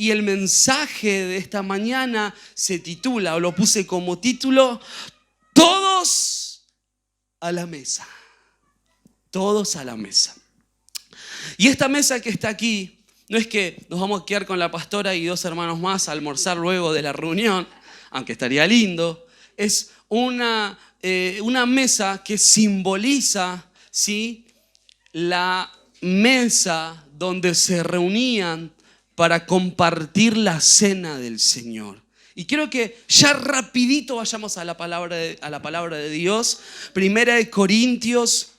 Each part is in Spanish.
Y el mensaje de esta mañana se titula, o lo puse como título, Todos a la mesa. Todos a la mesa. Y esta mesa que está aquí, no es que nos vamos a quedar con la pastora y 2 hermanos más a almorzar luego de la reunión, aunque estaría lindo. Es una mesa que simboliza, ¿sí?, la mesa donde se reunían para compartir la cena del Señor. Y quiero que ya rapidito vayamos a la palabra de Dios. Primera de Corintios,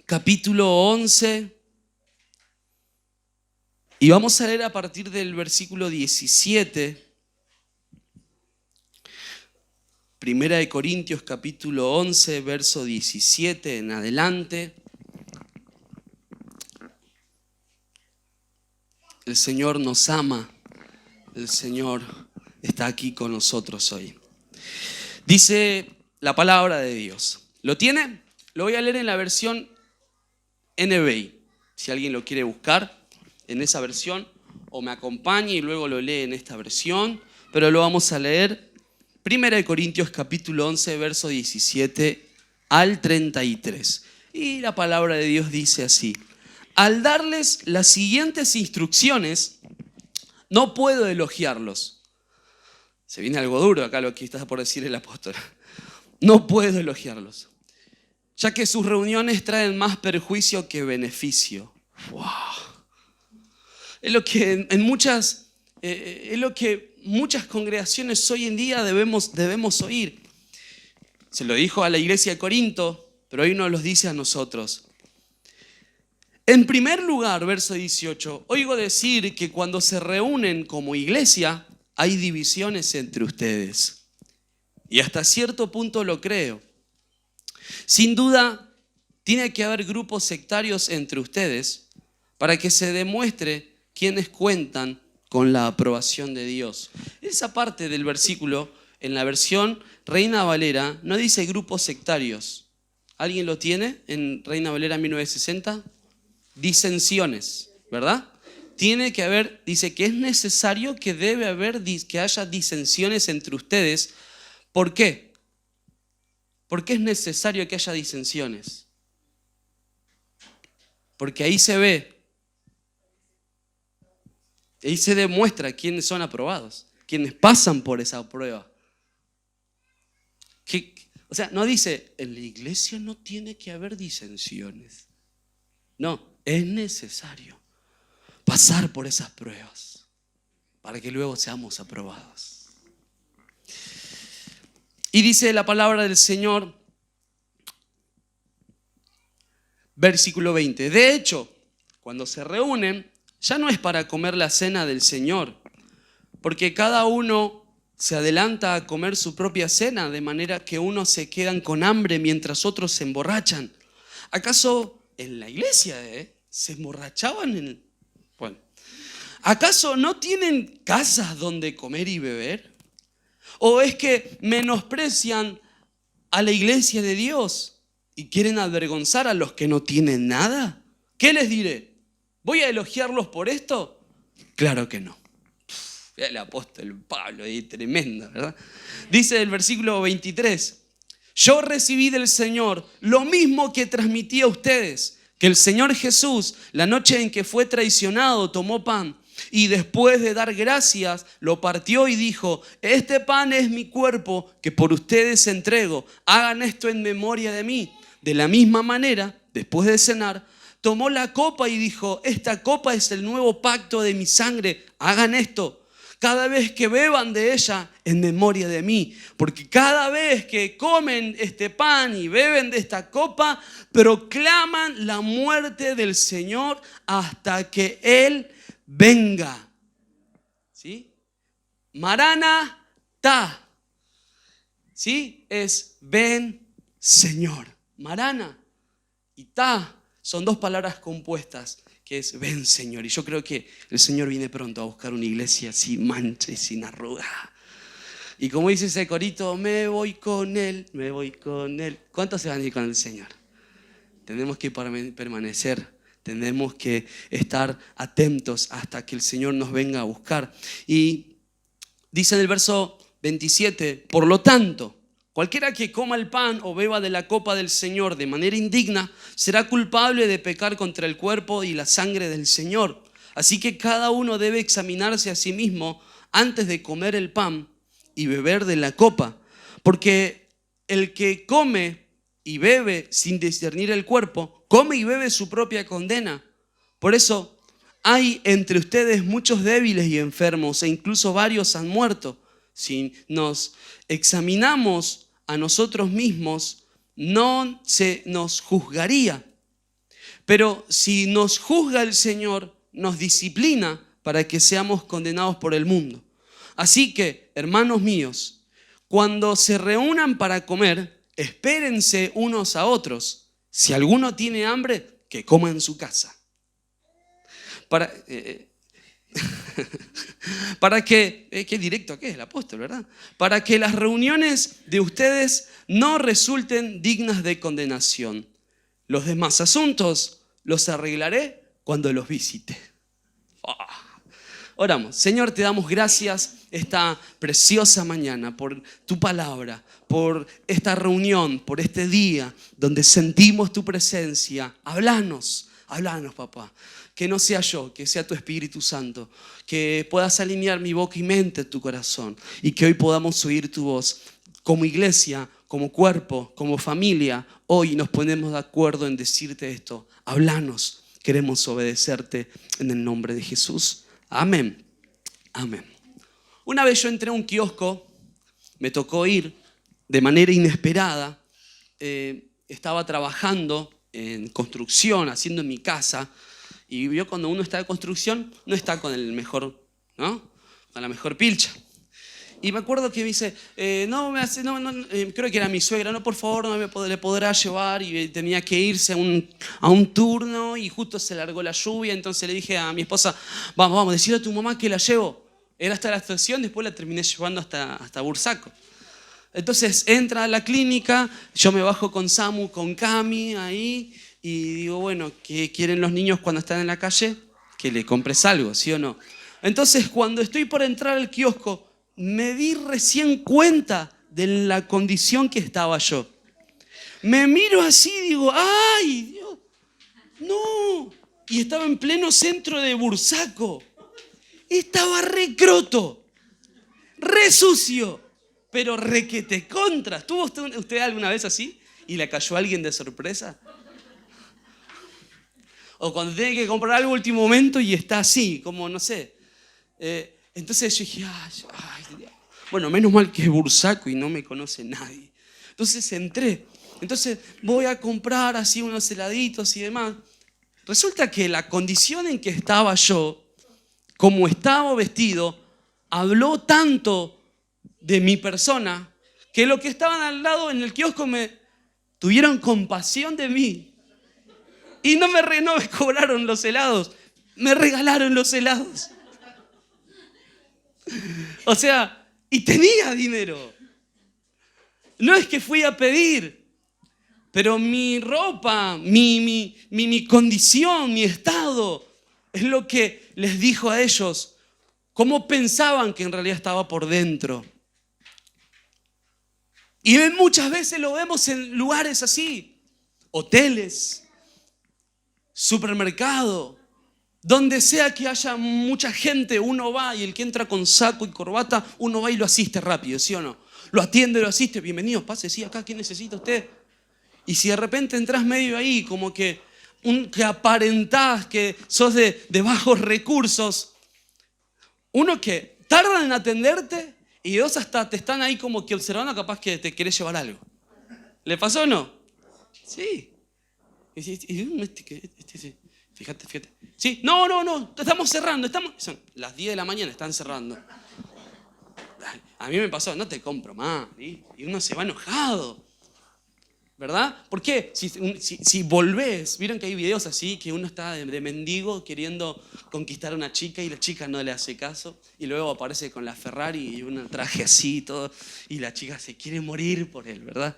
capítulo 11. Y vamos a leer a partir del versículo 17. Primera de Corintios, capítulo 11, verso 17 en adelante. El Señor nos ama. El Señor está aquí con nosotros hoy. Dice la palabra de Dios. ¿Lo tiene? Lo voy a leer en la versión NBI. Si alguien lo quiere buscar en esa versión, o me acompaña y luego lo lee en esta versión. Pero lo vamos a leer. Primera de Corintios, capítulo 11, verso 17 al 33. Y la palabra de Dios dice así. Al darles las siguientes instrucciones, no puedo elogiarlos. Se viene algo duro acá lo que está por decir el apóstol. No puedo elogiarlos, ya que sus reuniones traen más perjuicio que beneficio. ¡Wow! Es lo que muchas congregaciones hoy en día debemos oír. Se lo dijo a la iglesia de Corinto, pero hoy nos lo dice a nosotros. En primer lugar, verso 18, oigo decir que cuando se reúnen como iglesia hay divisiones entre ustedes. Y hasta cierto punto lo creo. Sin duda, tiene que haber grupos sectarios entre ustedes para que se demuestre quiénes cuentan con la aprobación de Dios. Esa parte del versículo, en la versión Reina Valera, no dice grupos sectarios. ¿Alguien lo tiene en Reina Valera 1960? Disensiones, ¿verdad? Tiene que haber, dice que es necesario que que haya disensiones entre ustedes. ¿Por qué? ¿Por qué es necesario que haya disensiones? Porque ahí se ve, ahí se demuestra quiénes son aprobados, quiénes pasan por esa prueba. O sea, no dice, en la iglesia no tiene que haber disensiones. No, es necesario pasar por esas pruebas para que luego seamos aprobados. Y dice la palabra del Señor, versículo 20. De hecho, cuando se reúnen, ya no es para comer la cena del Señor, porque cada uno se adelanta a comer su propia cena, de manera que unos se quedan con hambre mientras otros se emborrachan. ¿Acaso en la iglesia se emborrachaban? Bueno, ¿acaso no tienen casas donde comer y beber? ¿O es que menosprecian a la iglesia de Dios y quieren avergonzar a los que no tienen nada? ¿Qué les diré? ¿Voy a elogiarlos por esto? Claro que no. El apóstol Pablo ahí, tremendo, ¿verdad? Dice el versículo 23, yo recibí del Señor lo mismo que transmití a ustedes, que el Señor Jesús, la noche en que fue traicionado, tomó pan y después de dar gracias, lo partió y dijo, este pan es mi cuerpo que por ustedes entrego, hagan esto en memoria de mí. De la misma manera, después de cenar, tomó la copa y dijo, esta copa es el nuevo pacto de mi sangre, hagan esto cada vez que beban de ella en memoria de mí. Porque cada vez que comen este pan y beben de esta copa, proclaman la muerte del Señor hasta que Él venga. ¿Sí? Maranatá. ¿Sí? Es ven, Señor. Marana y ta son dos palabras compuestas, que es ven, Señor. Y yo creo que el Señor viene pronto a buscar una iglesia sin mancha y sin arruga. Y como dice ese corito, me voy con Él, me voy con Él. ¿Cuántos se van a ir con el Señor? Tenemos que permanecer Tenemos que estar atentos hasta que el Señor nos venga a buscar. Y dice en el verso 27, por lo tanto, cualquiera que coma el pan o beba de la copa del Señor de manera indigna será culpable de pecar contra el cuerpo y la sangre del Señor. Así que cada uno debe examinarse a sí mismo antes de comer el pan y beber de la copa. Porque el que come y bebe sin discernir el cuerpo, come y bebe su propia condena. Por eso hay entre ustedes muchos débiles y enfermos, e incluso varios han muerto. Si nos examinamos a nosotros mismos, no se nos juzgaría. Pero si nos juzga el Señor, nos disciplina para que seamos condenados por el mundo. Así que, hermanos míos, cuando se reúnan para comer, espérense unos a otros. Si alguno tiene hambre, que coma en su casa. Para que, qué directo que es el apóstol, ¿verdad? Para que las reuniones de ustedes no resulten dignas de condenación. Los demás asuntos los arreglaré cuando los visite. Oramos. Señor, te damos gracias esta preciosa mañana por tu palabra, por esta reunión, por este día donde sentimos tu presencia. Háblanos, papá. Que no sea yo, que sea tu Espíritu Santo, que puedas alinear mi boca y mente a tu corazón y que hoy podamos oír tu voz. Como iglesia, como cuerpo, como familia, hoy nos ponemos de acuerdo en decirte esto. Háblanos, queremos obedecerte en el nombre de Jesús. Amén. Amén. Una vez yo entré a un kiosco, me tocó ir de manera inesperada. Estaba trabajando en construcción, haciendo en mi casa. Y yo cuando uno está de construcción, no está con el mejor, ¿no? Con la mejor pilcha. Y me acuerdo que me dice, creo que era mi suegra, no, por favor, no le podrá llevar. Y tenía que irse a un turno y justo se largó la lluvia. Entonces le dije a mi esposa, vamos, decile a tu mamá que la llevo. Era hasta la estación, después la terminé llevando hasta Bursaco. Entonces entra a la clínica, yo me bajo con Samu, con Cami ahí. Y digo, bueno, ¿qué quieren los niños cuando están en la calle? Que le compres algo, ¿sí o no? Entonces, cuando estoy por entrar al kiosco, me di recién cuenta de la condición que estaba yo. Me miro así y digo, ¡ay, Dios! ¡No! Y estaba en pleno centro de Bursaco. Estaba re croto, re sucio, pero requete contra. ¿Estuvo usted alguna vez así y le cayó a alguien de sorpresa? O cuando tiene que comprar algo último momento y está así, como no sé. Entonces yo dije, ay, bueno, menos mal que es Bursaco y no me conoce nadie. Entonces entré. Entonces voy a comprar así unos heladitos y demás. Resulta que la condición en que estaba yo, como estaba vestido, habló tanto de mi persona que los que estaban al lado en el kiosco me tuvieron compasión de mí. Y no me cobraron los helados, me regalaron los helados. O sea, y tenía dinero. No es que fui a pedir, pero mi ropa, mi condición, mi estado, es lo que les dijo a ellos cómo pensaban que en realidad estaba por dentro. Y muchas veces lo vemos en lugares así, hoteles, supermercado, donde sea que haya mucha gente, uno va y el que entra con saco y corbata, uno va y lo asiste rápido, ¿sí o no? Lo atiende, lo asiste, bienvenido, pase, sí, acá, ¿qué necesita usted? Y si de repente entras medio ahí, como que aparentás que sos de bajos recursos, uno que tarda en atenderte y dos hasta te están ahí como que observando, capaz que te querés llevar algo. ¿Le pasó o no? Sí. Fíjate. Sí, no, estamos cerrando. Son las 10 de la mañana, están cerrando. A mí me pasó, no te compro más. Y uno se va enojado. ¿Verdad? ¿Por qué? Si volvés, vieron que hay videos así, que uno está de mendigo queriendo conquistar a una chica y la chica no le hace caso. Y luego aparece con la Ferrari y un traje así y todo. Y la chica se quiere morir por él, ¿verdad?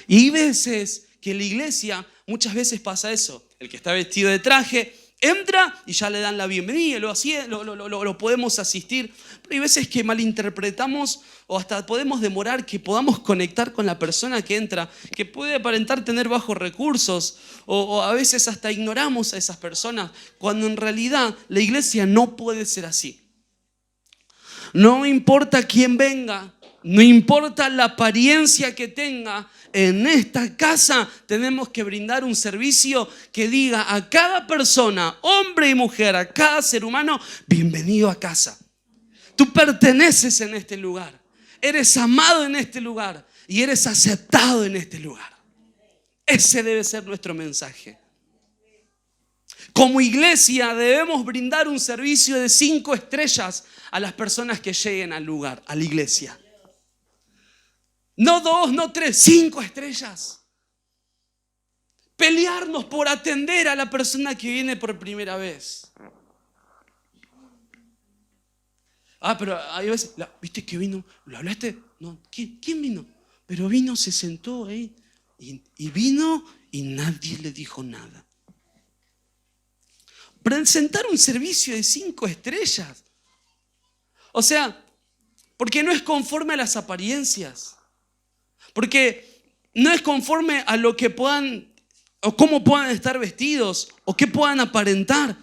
Y hay veces que la iglesia muchas veces pasa eso. El que está vestido de traje entra y ya le dan la bienvenida, lo podemos asistir. Pero hay veces que malinterpretamos o hasta podemos demorar que podamos conectar con la persona que entra, que puede aparentar tener bajos recursos, o a veces hasta ignoramos a esas personas, cuando en realidad la iglesia no puede ser así. No importa quién venga, no importa la apariencia que tenga, en esta casa tenemos que brindar un servicio que diga a cada persona, hombre y mujer, a cada ser humano, bienvenido a casa. Tú perteneces en este lugar, eres amado en este lugar y eres aceptado en este lugar. Ese debe ser nuestro mensaje. Como iglesia debemos brindar un servicio de 5 estrellas a las personas que lleguen al lugar, a la iglesia. No 2, no 3, 5 estrellas. Pelearnos por atender a la persona que viene por primera vez. Pero hay veces, ¿viste que vino? ¿Lo hablaste? No, ¿quién vino? Pero vino, se sentó ahí y vino y nadie le dijo nada. Presentar un servicio de 5 estrellas. O sea, porque no es conforme a las apariencias. Porque no es conforme a lo que puedan o cómo puedan estar vestidos o qué puedan aparentar.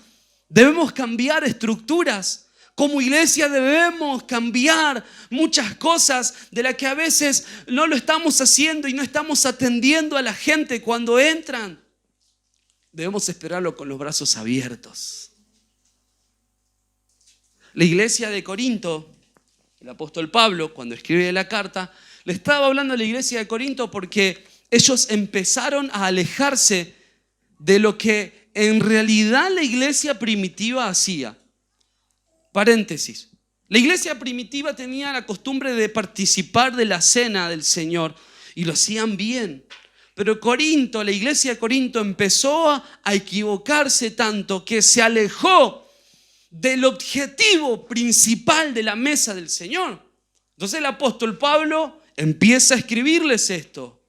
Debemos cambiar estructuras. Como iglesia debemos cambiar muchas cosas de las que a veces no lo estamos haciendo y no estamos atendiendo a la gente cuando entran. Debemos esperarlo con los brazos abiertos. La iglesia de Corinto, el apóstol Pablo, cuando escribe la carta, le estaba hablando a la iglesia de Corinto porque ellos empezaron a alejarse de lo que en realidad la iglesia primitiva hacía. Paréntesis. La iglesia primitiva tenía la costumbre de participar de la cena del Señor y lo hacían bien. Pero Corinto, la iglesia de Corinto empezó a equivocarse tanto que se alejó del objetivo principal de la mesa del Señor. Entonces el apóstol Pablo empieza a escribirles esto.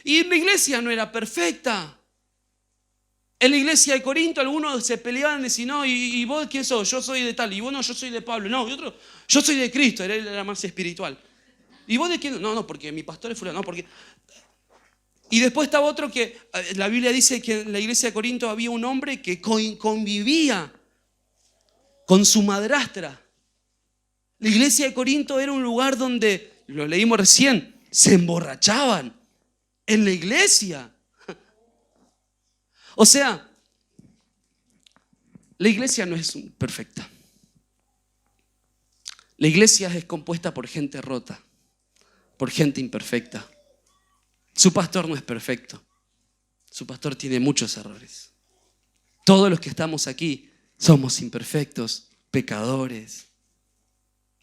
Y la iglesia no era perfecta. En la iglesia de Corinto algunos se peleaban y decían, no, ¿y vos quién sos? Yo soy de tal. Y vos no, yo soy de Pablo. No, y otro, yo soy de Cristo. Él era más espiritual. ¿Y vos de quién? No, porque mi pastor es fulano. No, porque... Y después estaba otro que la Biblia dice que en la iglesia de Corinto había un hombre que convivía con su madrastra. La iglesia de Corinto era un lugar donde, lo leímos recién, se emborrachaban en la iglesia. O sea, la iglesia no es perfecta. La iglesia es compuesta por gente rota, por gente imperfecta. Su pastor no es perfecto. Su pastor tiene muchos errores. Todos los que estamos aquí somos imperfectos, pecadores.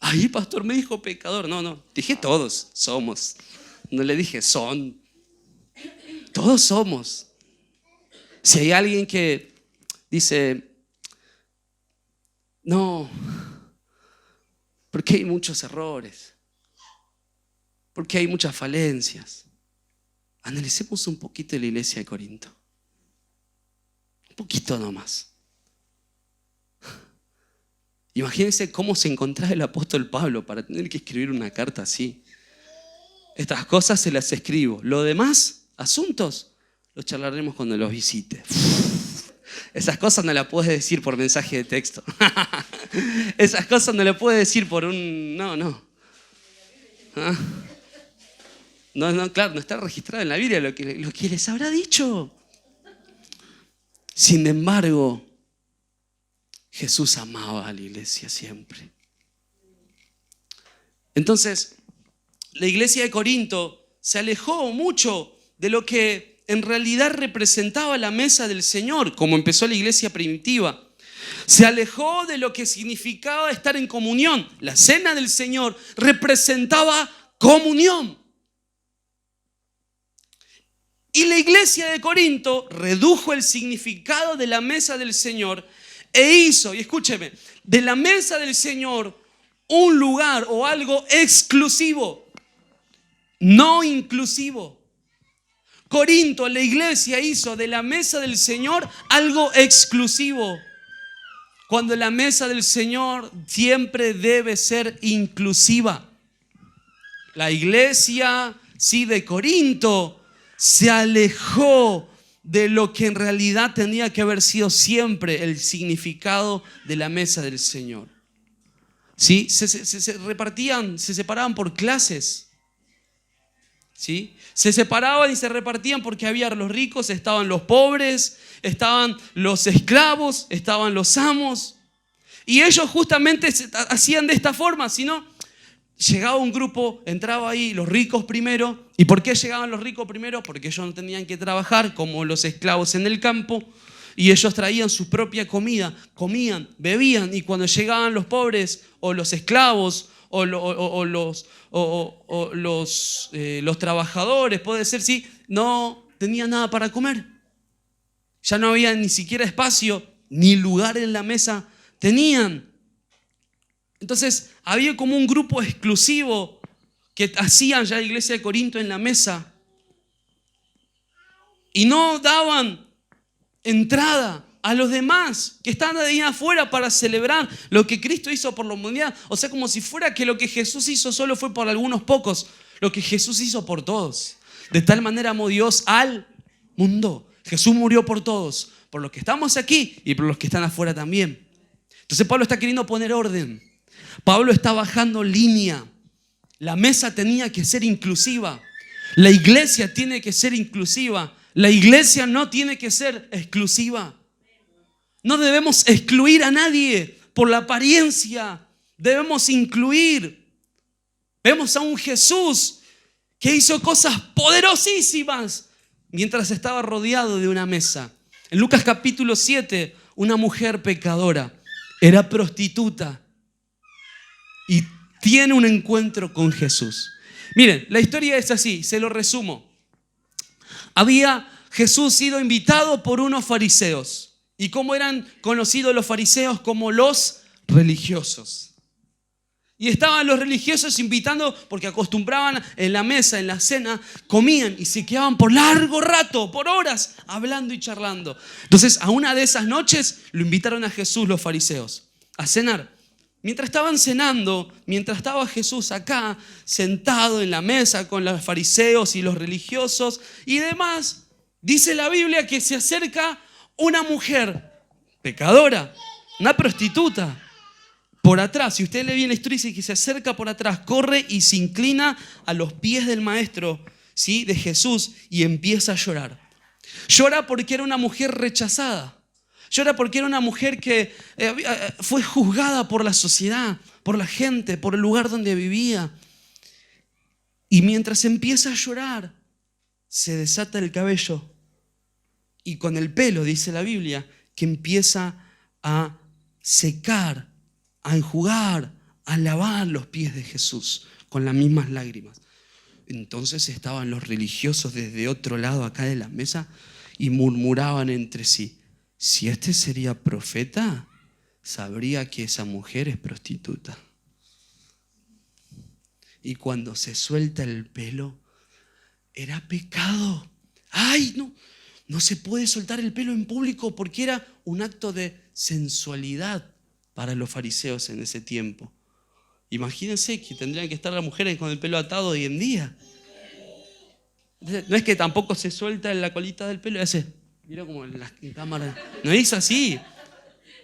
Ay, pastor, me dijo pecador. No, dije todos somos. No le dije son. Todos somos. Si hay alguien que dice, no, porque hay muchos errores, porque hay muchas falencias. Analicemos un poquito de la iglesia de Corinto. Un poquito nomás. Imagínense cómo se encontraba el apóstol Pablo para tener que escribir una carta así. Estas cosas se las escribo. Lo demás, asuntos, los charlaremos cuando los visite. Esas cosas no las puedes decir por mensaje de texto. Esas cosas no las puedes decir por un... No. ¿Ah? No, claro, no está registrado en la Biblia lo que les habrá dicho. Sin embargo, Jesús amaba a la iglesia siempre. Entonces, la iglesia de Corinto se alejó mucho de lo que en realidad representaba la mesa del Señor, como empezó la iglesia primitiva. Se alejó de lo que significaba estar en comunión. La cena del Señor representaba comunión. Y la iglesia de Corinto redujo el significado de la mesa del Señor e hizo, y escúcheme, de la mesa del Señor un lugar o algo exclusivo, no inclusivo. Corinto, la iglesia hizo de la mesa del Señor algo exclusivo. Cuando la mesa del Señor siempre debe ser inclusiva. La iglesia, sí, de Corinto se alejó de lo que en realidad tenía que haber sido siempre el significado de la mesa del Señor. ¿Sí? Se repartían, se separaban por clases. ¿Sí? Se separaban y se repartían porque había los ricos, estaban los pobres, estaban los esclavos, estaban los amos. Y ellos justamente hacían de esta forma, si no, llegaba un grupo, entraba ahí los ricos primero. ¿Y por qué llegaban los ricos primero? Porque ellos no tenían que trabajar como los esclavos en el campo. Y ellos traían su propia comida, comían, bebían. Y cuando llegaban los pobres o los esclavos o los trabajadores, puede ser, sí, no tenían nada para comer. Ya no había ni siquiera espacio, ni lugar en la mesa tenían. Entonces había como un grupo exclusivo que hacían ya la iglesia de Corinto en la mesa y no daban entrada a los demás que están ahí afuera para celebrar lo que Cristo hizo por la humanidad. O sea, como si fuera que lo que Jesús hizo solo fue por algunos pocos, lo que Jesús hizo por todos. De tal manera amó Dios al mundo. Jesús murió por todos, por los que estamos aquí y por los que están afuera también. Entonces Pablo está queriendo poner orden. Pablo está bajando línea. La mesa tenía que ser inclusiva. La iglesia tiene que ser inclusiva. La iglesia no tiene que ser exclusiva. No debemos excluir a nadie por la apariencia. Debemos incluir. Vemos a un Jesús que hizo cosas poderosísimas mientras estaba rodeado de una mesa. En Lucas capítulo 7, una mujer pecadora, era prostituta y tiene un encuentro con Jesús. Miren, la historia es así, se lo resumo. Había Jesús sido invitado por unos fariseos. ¿Y cómo eran conocidos los fariseos? Como los religiosos. Y estaban los religiosos invitando porque acostumbraban en la mesa, en la cena, comían y se quedaban por largo rato, por horas, hablando y charlando. Entonces, a una de esas noches lo invitaron a Jesús los fariseos a cenar. Mientras estaban cenando, mientras estaba Jesús acá, sentado en la mesa con los fariseos y los religiosos y demás, dice la Biblia que se acerca una mujer pecadora, una prostituta, por atrás. Si usted lee bien la historia, dice que se acerca por atrás, corre y se inclina a los pies del maestro, ¿sí?, de Jesús, y empieza a llorar. Llora porque era una mujer rechazada. Llora porque era una mujer que fue juzgada por la sociedad, por la gente, por el lugar donde vivía. Y mientras empieza a llorar, se desata el cabello. Y con el pelo, dice la Biblia, que empieza a secar, a enjugar, a lavar los pies de Jesús con las mismas lágrimas. Entonces estaban los religiosos desde otro lado acá de la mesa y murmuraban entre sí: si este sería profeta, sabría que esa mujer es prostituta. Y cuando se suelta el pelo, era pecado. ¡Ay, no! No se puede soltar el pelo en público porque era un acto de sensualidad para los fariseos en ese tiempo. Imagínense que tendrían que estar las mujeres con el pelo atado hoy en día. No es que tampoco se suelta la colita del pelo y hace, mira como en las cámaras. No es así.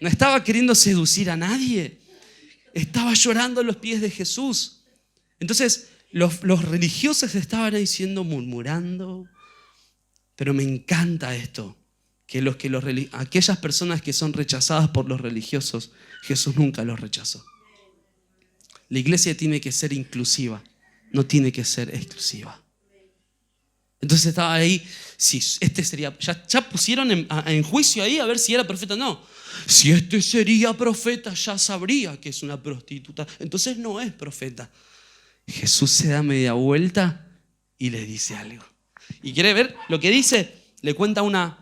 No estaba queriendo seducir a nadie. Estaba llorando a los pies de Jesús. Entonces los religiosos estaban diciendo, murmurando. Pero me encanta esto, que aquellas personas que son rechazadas por los religiosos, Jesús nunca los rechazó. La iglesia tiene que ser inclusiva, no tiene que ser exclusiva. Entonces estaba ahí, si este sería, ya pusieron en juicio ahí a ver si era profeta o no. Si este sería profeta, ya sabría que es una prostituta, entonces no es profeta. Jesús se da media vuelta y le dice algo. ¿Y quiere ver lo que dice? Le cuenta una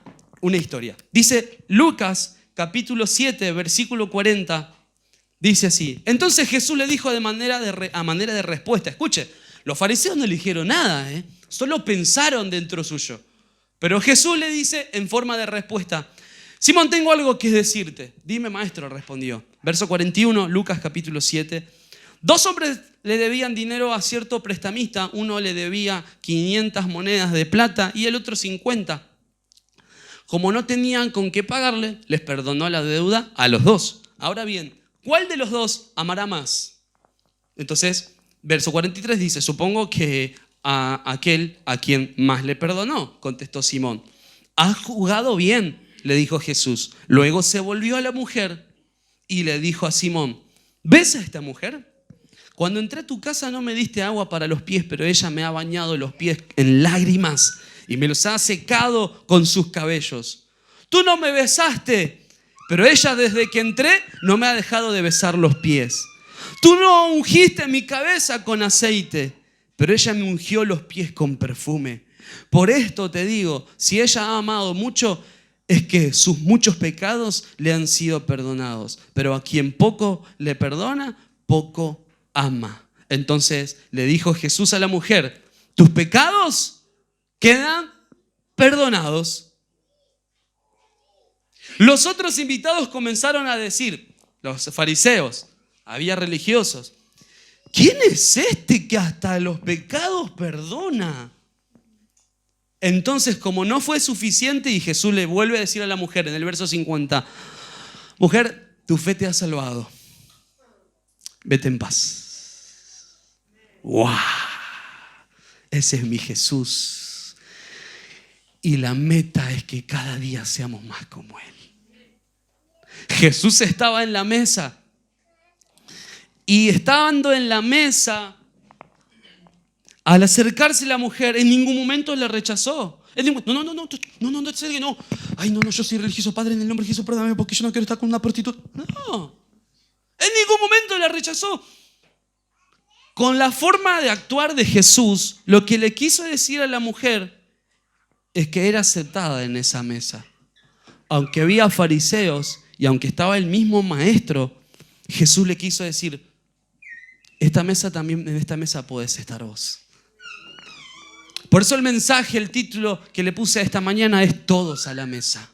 historia. Dice Lucas capítulo 7, versículo 40. Dice así: entonces Jesús le dijo a manera de respuesta. Escuche, los fariseos no le dijeron nada, solo pensaron dentro suyo. Pero Jesús le dice en forma de respuesta: Simón, tengo algo que decirte. Dime, maestro, respondió. Verso 41, Lucas capítulo 7. 2 hombres le debían dinero a cierto prestamista. Uno le debía 500 monedas de plata y el otro 50. Como no tenían con qué pagarle, les perdonó la deuda a los dos. Ahora bien, ¿cuál de los dos amará más? Entonces, verso 43 dice: supongo que a aquel a quien más le perdonó, contestó Simón. Has juzgado bien, le dijo Jesús. Luego se volvió a la mujer y le dijo a Simón: ¿ves a esta mujer? Cuando entré a tu casa no me diste agua para los pies, pero ella me ha bañado los pies en lágrimas y me los ha secado con sus cabellos. Tú no me besaste, pero ella desde que entré no me ha dejado de besar los pies. Tú no ungiste mi cabeza con aceite, pero ella me ungió los pies con perfume. Por esto te digo, si ella ha amado mucho, es que sus muchos pecados le han sido perdonados. Pero a quien poco le perdona, poco ama. Entonces le dijo Jesús a la mujer: tus pecados quedan perdonados. Los otros invitados comenzaron a decir, los fariseos, había religiosos: ¿quién es este que hasta los pecados perdona? Entonces, como no fue suficiente, y Jesús le vuelve a decir a la mujer en el verso 50: mujer, tu fe te ha salvado. Vete en paz. ¡Wow! Ese es mi Jesús. Y la meta es que cada día seamos más como Él. Jesús estaba en la mesa. Y estando en la mesa, al acercarse la mujer, en ningún momento le rechazó. No, ay, no, yo soy religioso, Padre, en el nombre de Jesús, perdóname porque yo no quiero estar con una prostituta. No, en ningún momento la rechazó. Con la forma de actuar de Jesús, lo que le quiso decir a la mujer es que era aceptada en esa mesa. Aunque había fariseos y aunque estaba el mismo maestro, Jesús le quiso decir: esta mesa también, en esta mesa podés estar vos. Por eso el mensaje, el título que le puse a esta mañana es: todos a la mesa.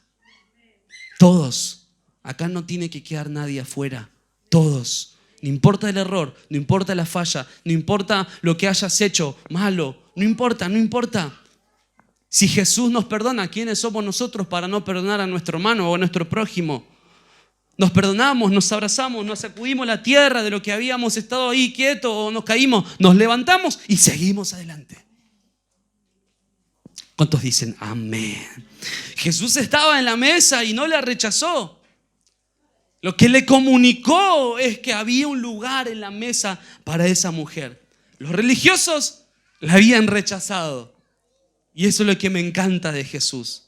Todos. Acá no tiene que quedar nadie afuera. Todos. No importa el error, no importa la falla, no importa lo que hayas hecho malo, no importa. Si Jesús nos perdona, ¿quiénes somos nosotros para no perdonar a nuestro hermano o a nuestro prójimo? Nos perdonamos, nos abrazamos, nos sacudimos la tierra de lo que habíamos estado ahí quietos o nos caímos, nos levantamos y seguimos adelante. ¿Cuántos dicen amén? Jesús estaba en la mesa y no la rechazó. Lo que le comunicó es que había un lugar en la mesa para esa mujer. Los religiosos la habían rechazado. Y eso es lo que me encanta de Jesús.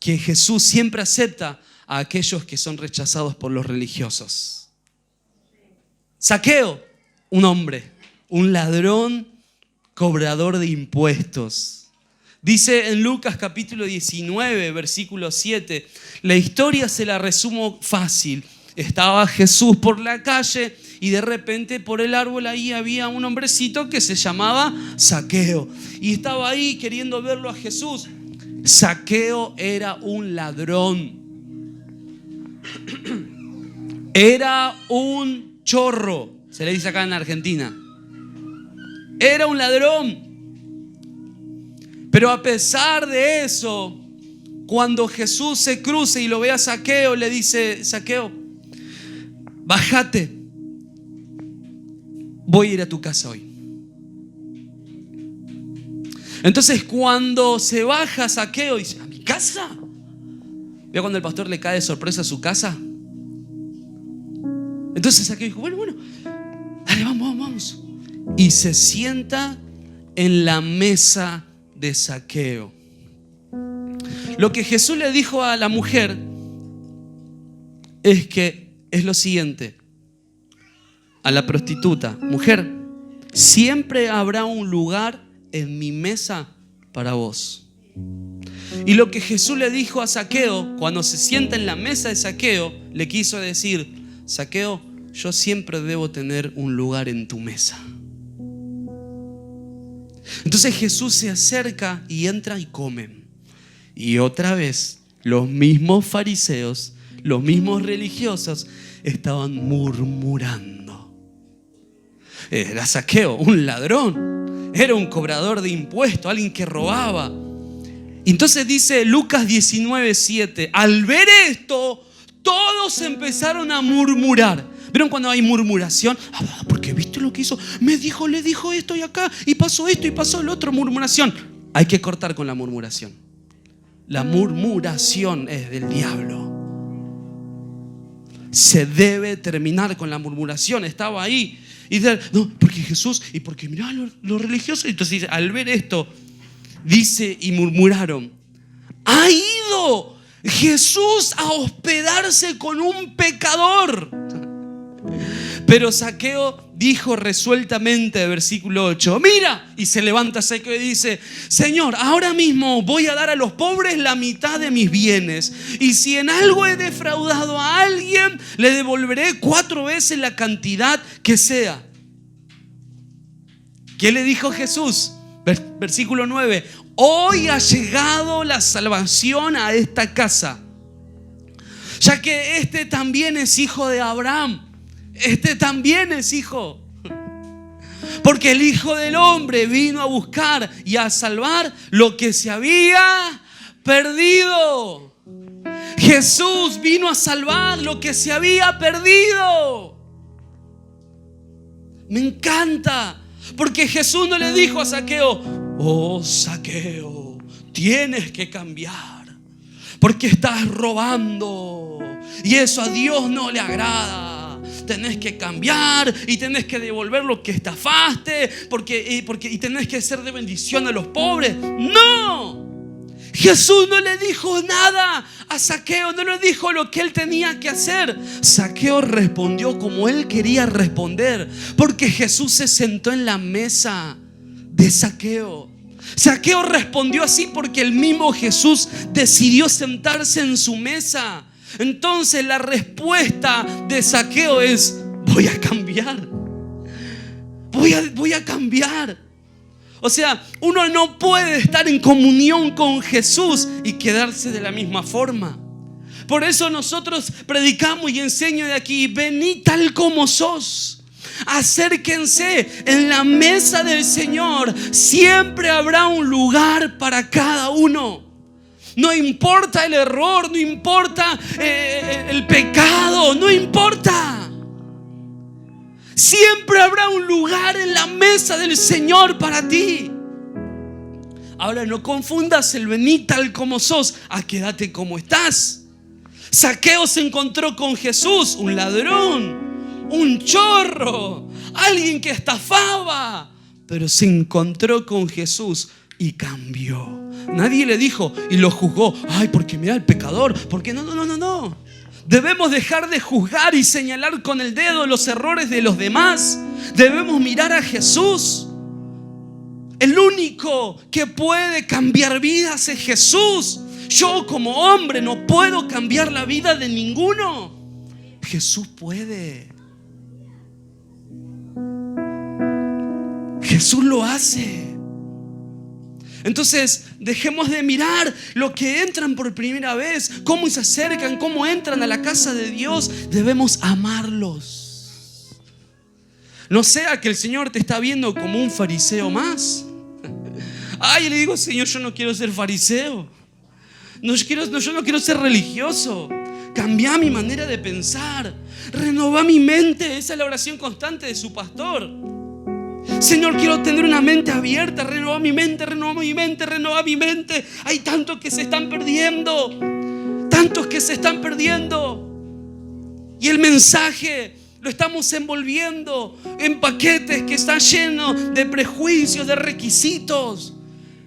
Que Jesús siempre acepta a aquellos que son rechazados por los religiosos. Zaqueo, un hombre, un ladrón, cobrador de impuestos. Dice en Lucas capítulo 19, versículo 7, la historia se la resumo fácil. Estaba Jesús por la calle y de repente por el árbol ahí había un hombrecito que se llamaba Zaqueo. Y estaba ahí queriendo verlo a Jesús. Zaqueo era un ladrón. Era un chorro, se le dice acá en Argentina. Era un ladrón. Pero a pesar de eso, cuando Jesús se cruza y lo ve a Zaqueo, le dice: Zaqueo, bájate, voy a ir a tu casa hoy. Entonces cuando se baja Zaqueo, dice: ¿a mi casa? ¿Ve cuando el pastor le cae de sorpresa a su casa? Entonces Zaqueo dijo: bueno, dale, vamos. Y se sienta en la mesa de Zaqueo. Lo que Jesús le dijo a la mujer es lo siguiente: a la prostituta: mujer, siempre habrá un lugar en mi mesa para vos. Y lo que Jesús le dijo a Zaqueo cuando se sienta en la mesa de Zaqueo, le quiso decir: Zaqueo, yo siempre debo tener un lugar en tu mesa. Entonces Jesús se acerca y entra y come. Y otra vez, los mismos fariseos, los mismos religiosos, estaban murmurando. Era Zaqueo, un ladrón, era un cobrador de impuestos, alguien que robaba. Entonces dice Lucas 19:7, al ver esto, todos empezaron a murmurar. ¿Vieron cuando hay murmuración? Porque viste lo que hizo, me dijo, le dijo esto y acá, y pasó esto y pasó el otro, murmuración. Hay que cortar con la murmuración. La murmuración es del diablo. Se debe terminar con la murmuración. Estaba ahí y dice, no, porque Jesús, y porque mirá los religiosos. Entonces dice, al ver esto, dice, y murmuraron, ha ido Jesús a hospedarse con un pecador. Pero Zaqueo dijo resueltamente, versículo 8, mira, y se levanta Zaqueo y dice, Señor, ahora mismo voy a dar a los pobres la mitad de mis bienes, y si en algo he defraudado a alguien, le devolveré 4 veces la cantidad que sea. ¿Qué le dijo Jesús? Versículo 9, hoy ha llegado la salvación a esta casa, ya que este también es hijo de Abraham. Este también es hijo. Porque el Hijo del Hombre vino a buscar y a salvar lo que se había perdido. Jesús vino a salvar lo que se había perdido. Me encanta, porque Jesús no le dijo a Zaqueo, oh Zaqueo, tienes que cambiar, porque estás robando y eso a Dios no le agrada. Tenés que cambiar y tenés que devolver lo que estafaste y tenés que ser de bendición a los pobres. No, Jesús no le dijo nada a Zaqueo, no le dijo lo que él tenía que hacer. Zaqueo respondió como él quería responder, porque Jesús se sentó en la mesa de Zaqueo. Zaqueo respondió así porque el mismo Jesús decidió sentarse en su mesa. Entonces la respuesta de Zaqueo es, voy a cambiar. Voy a cambiar. O sea, uno no puede estar en comunión con Jesús y quedarse de la misma forma. Por eso nosotros predicamos y enseño de aquí, vení tal como sos. Acérquense, en la mesa del Señor siempre habrá un lugar para cada uno. No importa el error, no importa el pecado, no importa. Siempre habrá un lugar en la mesa del Señor para ti. Ahora no confundas el venir tal como sos a quédate como estás. Zaqueo se encontró con Jesús, un ladrón, un chorro, alguien que estafaba, pero se encontró con Jesús y cambió. Nadie le dijo y lo juzgó, ay, porque mira el pecador, porque no. Debemos dejar de juzgar y señalar con el dedo los errores de los demás. Debemos mirar a Jesús. El único que puede cambiar vidas es Jesús. Yo como hombre no puedo cambiar la vida de ninguno. Jesús puede. Jesús lo hace. Entonces dejemos de mirar lo que entran por primera vez, cómo se acercan, cómo entran a la casa de Dios. Debemos amarlos. No sea que el Señor te está viendo como un fariseo más. Ay, le digo, Señor, yo no quiero ser fariseo. Yo no quiero ser religioso. Cambia mi manera de pensar. Renová mi mente. Esa es la oración constante de su pastor. Señor, quiero tener una mente abierta. Renueva mi mente, renueva mi mente, renueva mi mente. Hay tantos que se están perdiendo. Tantos que se están perdiendo. Y el mensaje lo estamos envolviendo en paquetes que están llenos de prejuicios, de requisitos.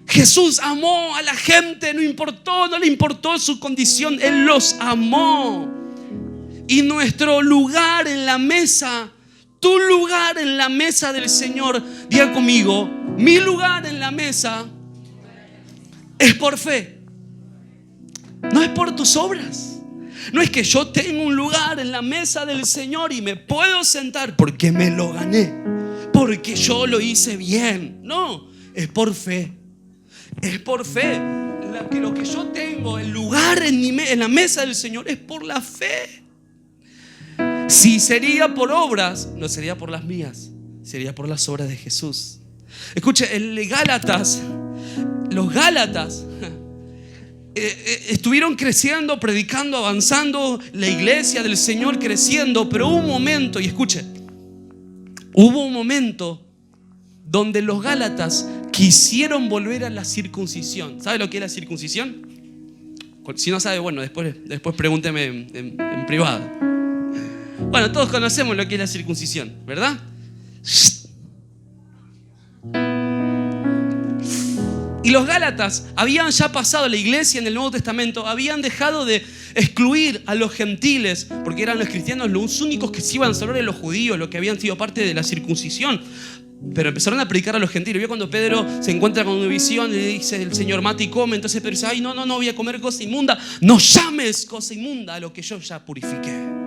Jesús amó a la gente, no le importó su condición. Él los amó. Y nuestro lugar en la mesa, tu lugar en la mesa del Señor, diga conmigo, mi lugar en la mesa es por fe. No es por tus obras. No es que yo tengo un lugar en la mesa del Señor y me puedo sentar porque me lo gané, porque yo lo hice bien. No, es por fe. Es por fe. que lo que yo tengo, el lugar en la mesa del Señor, es por la fe. Si sería por obras, no sería por las mías, sería por las obras de Jesús. Escuche, los Gálatas estuvieron creciendo, predicando, avanzando, la iglesia del Señor creciendo, pero hubo un momento, y escuche, hubo un momento donde los Gálatas quisieron volver a la circuncisión. ¿Sabe lo que es la circuncisión? Si no sabe, bueno, después pregúnteme en privado. Bueno, todos conocemos lo que es la circuncisión, ¿verdad? Y los Gálatas habían ya pasado, la iglesia en el Nuevo Testamento habían dejado de excluir a los gentiles, porque eran los cristianos los únicos que se iban a salvar, los judíos, los que habían sido parte de la circuncisión. Pero empezaron a predicar a los gentiles. Vio cuando Pedro se encuentra con una visión y le dice el Señor, mata y come. Entonces Pedro dice, ay, no voy a comer cosa inmunda. No llames cosa inmunda a lo que yo ya purifiqué.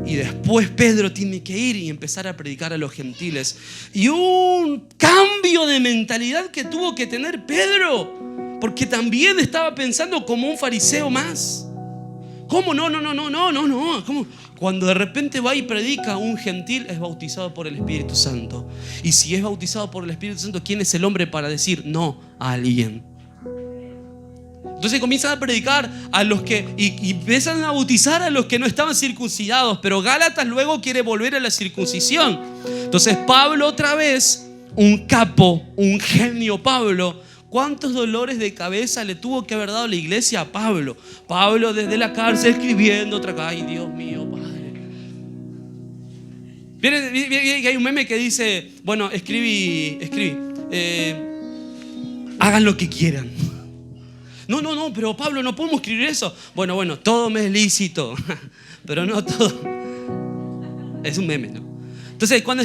Y después Pedro tiene que ir y empezar a predicar a los gentiles. Y un cambio de mentalidad que tuvo que tener Pedro, porque también estaba pensando como un fariseo más. ¿Cómo? No. ¿Cómo? Cuando de repente va y predica, un gentil es bautizado por el Espíritu Santo. Y si es bautizado por el Espíritu Santo, ¿quién es el hombre para decir no a alguien? Entonces comienzan a predicar a los que y empiezan a bautizar a los que no estaban circuncidados. Pero Gálatas luego quiere volver a la circuncisión. Entonces Pablo otra vez, un capo, un genio Pablo. ¿Cuántos dolores de cabeza le tuvo que haber dado la iglesia a Pablo? Pablo desde la cárcel escribiendo otra cosa. Ay, Dios mío, Padre. Viene, hay un meme que dice, bueno, escribí, hagan lo que quieran. No, pero Pablo, no podemos escribir eso. Bueno, todo me es lícito, pero no todo. Es un meme, ¿no? Entonces, cuando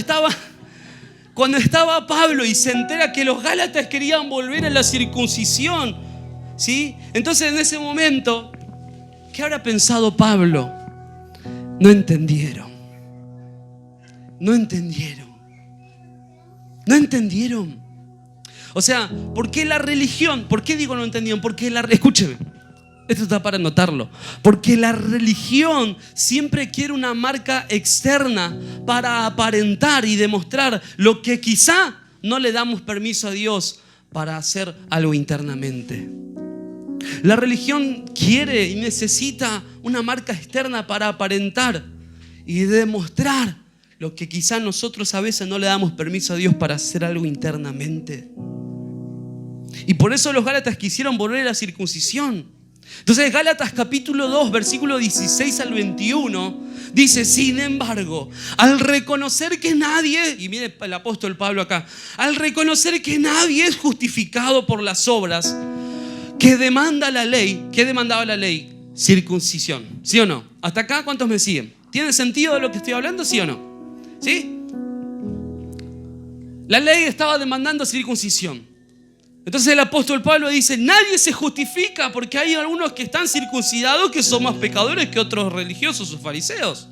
estaba Pablo y se entera que los Gálatas querían volver a la circuncisión, ¿sí? Entonces, en ese momento, ¿qué habrá pensado Pablo? No entendieron. O sea, ¿por qué la religión? ¿Por qué digo no entendieron? Porque escúcheme, esto está para anotarlo. Porque la religión siempre quiere una marca externa para aparentar y demostrar lo que quizá no le damos permiso a Dios para hacer algo internamente. La religión quiere y necesita una marca externa para aparentar y demostrar lo que quizá nosotros a veces no le damos permiso a Dios para hacer algo internamente. Y por eso los Gálatas quisieron volver a la circuncisión. Entonces Gálatas capítulo 2 versículo 16 al 21 dice, sin embargo, al reconocer que nadie, y mire el apóstol Pablo acá, al reconocer que nadie es justificado por las obras que demanda la ley. ¿Qué demandaba la ley? Circuncisión, ¿sí o no? ¿Hasta acá cuántos me siguen? ¿Tiene sentido de lo que estoy hablando, sí o no? ¿Sí? La ley estaba demandando circuncisión. Entonces el apóstol Pablo dice, nadie se justifica porque hay algunos que están circuncidados que son más pecadores que otros religiosos o fariseos.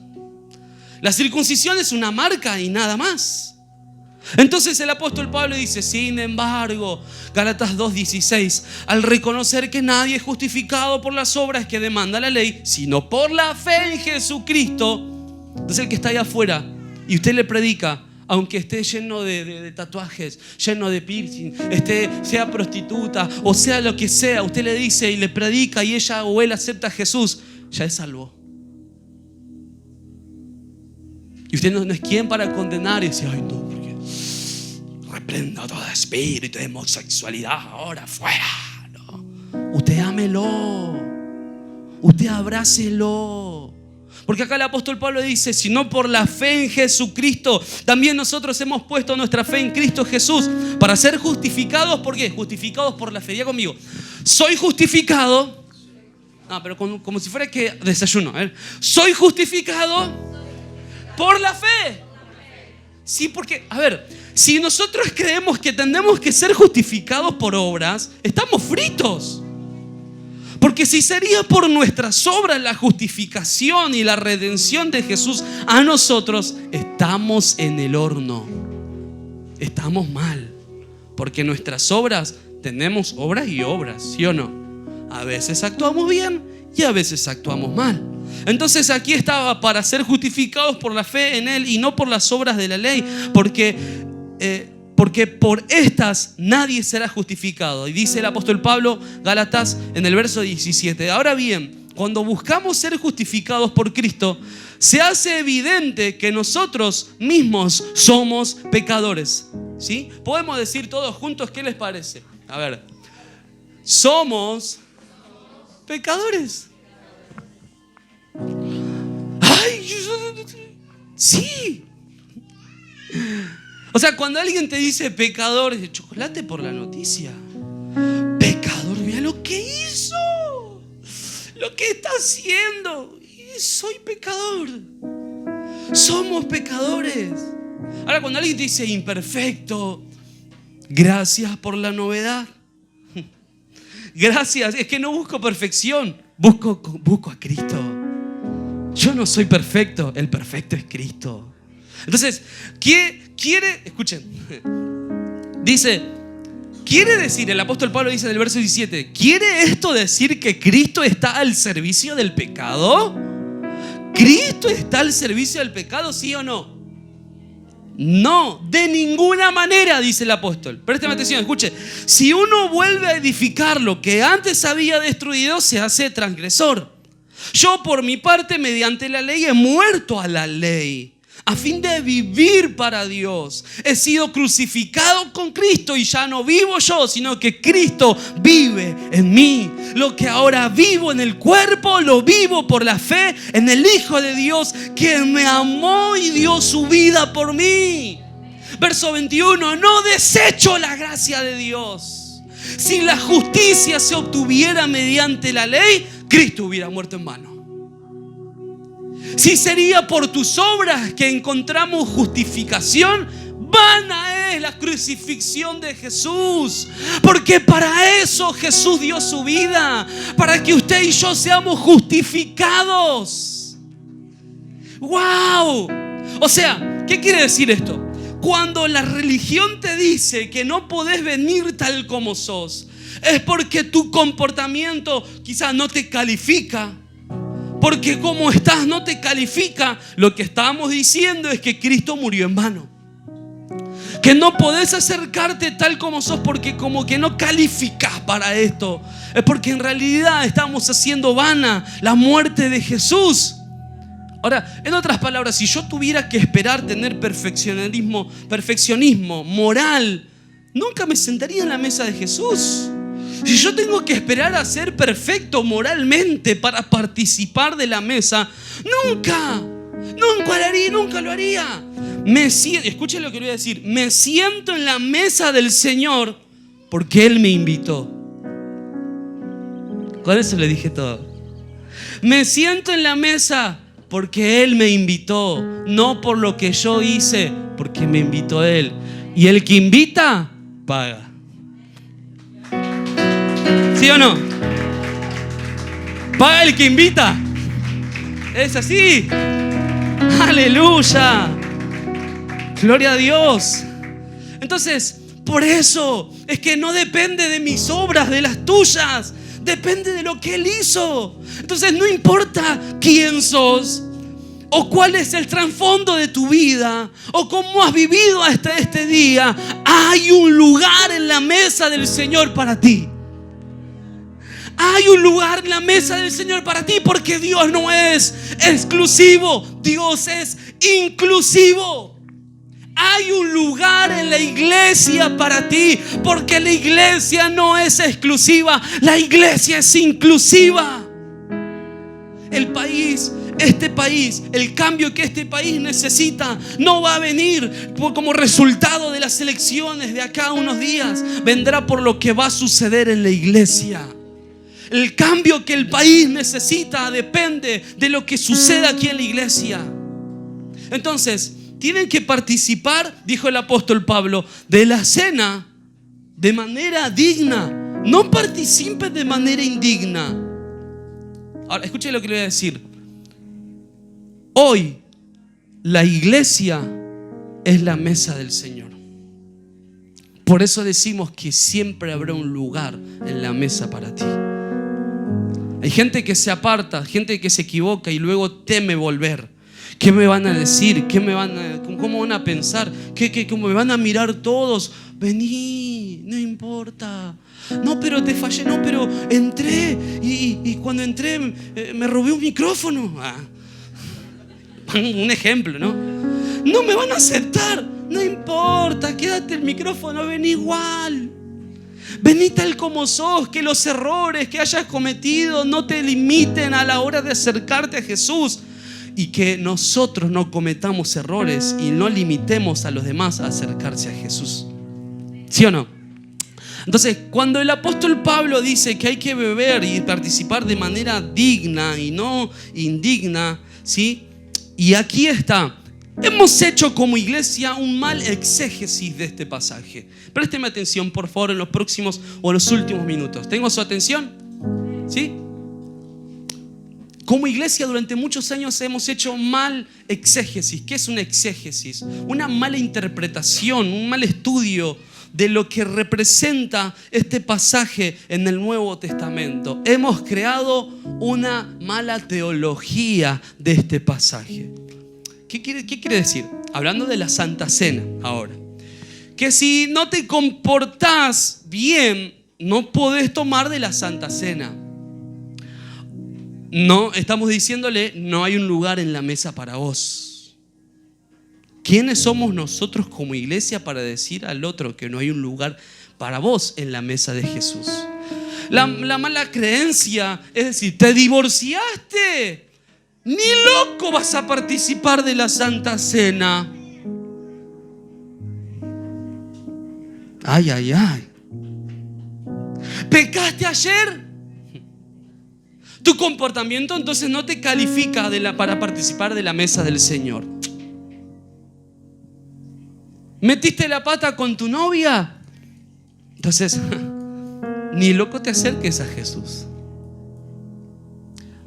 La circuncisión es una marca y nada más. Entonces el apóstol Pablo dice, sin embargo, Gálatas 2:16, al reconocer que nadie es justificado por las obras que demanda la ley, sino por la fe en Jesucristo. Entonces el que está allá afuera y usted le predica, aunque esté lleno de tatuajes, lleno de piercing, sea prostituta o sea lo que sea, usted le dice y le predica y ella o él acepta a Jesús, ya es salvo. Y usted no es quien para condenar y decir, ay no, porque reprendo todo espíritu de homosexualidad ahora fuera. No. Usted ámelo, usted abrácelo. Porque acá el apóstol Pablo dice, sino por la fe en Jesucristo, también nosotros hemos puesto nuestra fe en Cristo Jesús para ser justificados. ¿Por qué? Justificados por la fe. Diga conmigo, soy justificado. No, pero como si fuera que desayuno. A ver. Soy justificado por la fe. Sí, porque, a ver, si nosotros creemos que tenemos que ser justificados por obras, estamos fritos. Porque si sería por nuestras obras la justificación y la redención de Jesús a nosotros, estamos en el horno. Estamos mal. Porque nuestras obras tenemos obras y obras, ¿sí o no? A veces actuamos bien y a veces actuamos mal. Entonces aquí estaba para ser justificados por la fe en Él y no por las obras de la ley, porque por estas nadie será justificado. Y dice el apóstol Pablo, Gálatas, en el verso 17. Ahora bien, cuando buscamos ser justificados por Cristo, se hace evidente que nosotros mismos somos pecadores. ¿Sí? Podemos decir todos juntos, ¿qué les parece? A ver, somos pecadores. Ay, sí. O sea, cuando alguien te dice pecador, es de chocolate por la noticia. Pecador, mira lo que hizo, lo que está haciendo. Y soy pecador. Somos pecadores. Ahora, cuando alguien te dice imperfecto, gracias por la novedad. Gracias, es que no busco perfección, busco a Cristo. Yo no soy perfecto, el perfecto es Cristo. Entonces, escuchen, quiere decir, el apóstol Pablo dice en el verso 17, ¿quiere esto decir que Cristo está al servicio del pecado? ¿Cristo está al servicio del pecado, sí o no? No, de ninguna manera, dice el apóstol. Présteme atención, escuche. Si uno vuelve a edificar lo que antes había destruido, se hace transgresor. Yo, por mi parte, mediante la ley he muerto a la ley, a fin de vivir para Dios. He sido crucificado con Cristo y ya no vivo yo, sino que Cristo vive en mí. Lo que ahora vivo en el cuerpo, lo vivo por la fe en el Hijo de Dios, quien me amó y dio su vida por mí. Verso 21, no desecho la gracia de Dios. Si la justicia se obtuviera mediante la ley, Cristo hubiera muerto en vano. Si sería por tus obras que encontramos justificación, vana es la crucifixión de Jesús. Porque para eso Jesús dio su vida, para que usted y yo seamos justificados. ¡Wow! O sea, ¿qué quiere decir esto? Cuando la religión te dice que no podés venir tal como sos, es porque tu comportamiento quizás no te califica. Porque como estás no te califica. Lo que estábamos diciendo es que Cristo murió en vano. Que no podés acercarte tal como sos porque como que no calificás para esto. Es porque en realidad estamos haciendo vana la muerte de Jesús. Ahora, en otras palabras, si yo tuviera que esperar tener perfeccionismo moral, nunca me sentaría en la mesa de Jesús. Si yo tengo que esperar a ser perfecto moralmente para participar de la mesa, nunca lo haría. Escuchen lo que le voy a decir. Me siento en la mesa del Señor porque Él me invitó. Con eso le dije todo. Me siento en la mesa porque Él me invitó, no por lo que yo hice, porque me invitó Él. Y el que invita, paga. ¿Sí o no? Paga el que invita. Es así. Aleluya. Gloria a Dios. Entonces, por eso es que no depende de mis obras, de las tuyas. Depende de lo que Él hizo. Entonces no importa quién sos, o cuál es el trasfondo de tu vida, o cómo has vivido hasta este día. Hay un lugar en la mesa del Señor para ti. Hay un lugar en la mesa del Señor para ti, porque Dios no es exclusivo, Dios es inclusivo. Hay un lugar en la iglesia para ti, porque la iglesia no es exclusiva, la iglesia es inclusiva. Este país, el cambio que este país necesita no va a venir como resultado de las elecciones de acá a unos días. Vendrá por lo que va a suceder en la iglesia. El cambio que el país necesita depende de lo que suceda aquí en la iglesia. Entonces, tienen que participar, dijo el apóstol Pablo, de la cena de manera digna. No participen de manera indigna. Ahora, escuchen lo que le voy a decir. Hoy, la iglesia es la mesa del Señor. Por eso decimos que siempre habrá un lugar en la mesa para ti. Hay gente que se aparta, gente que se equivoca y luego teme volver. ¿Qué me van a decir? ¿Cómo van a pensar? ¿Cómo me van a mirar todos? Vení, no importa. No, pero te fallé, no, pero entré y cuando entré me robé un micrófono. Un ejemplo, ¿no? No me van a aceptar. No importa, quédate el micrófono, vení igual. Vení tal como sos, que los errores que hayas cometido no te limiten a la hora de acercarte a Jesús. Y que nosotros no cometamos errores y no limitemos a los demás a acercarse a Jesús. ¿Sí o no? Entonces, cuando el apóstol Pablo dice que hay que beber y participar de manera digna y no indigna, ¿sí? Y aquí está. Hemos hecho como iglesia un mal exégesis de este pasaje. Présteme atención, por favor, en los próximos o en los últimos minutos. ¿Tengo su atención? ¿Sí? Como iglesia durante muchos años hemos hecho mal exégesis. ¿Qué es una exégesis? Una mala interpretación, un mal estudio de lo que representa este pasaje en el Nuevo Testamento. Hemos creado una mala teología de este pasaje. ¿Qué quiere decir? Hablando de la Santa Cena ahora. Que si no te comportás bien, no podés tomar de la Santa Cena. No, estamos diciéndole, no hay un lugar en la mesa para vos. ¿Quiénes somos nosotros como iglesia para decir al otro que no hay un lugar para vos en la mesa de Jesús? La mala creencia es decir, te divorciaste, ni loco vas a participar de la Santa Cena. Ay, ay, ay. ¿Pecaste ayer? Tu comportamiento entonces no te califica para participar de la mesa del Señor. ¿Metiste la pata con tu novia? Entonces, ni loco te acerques a Jesús.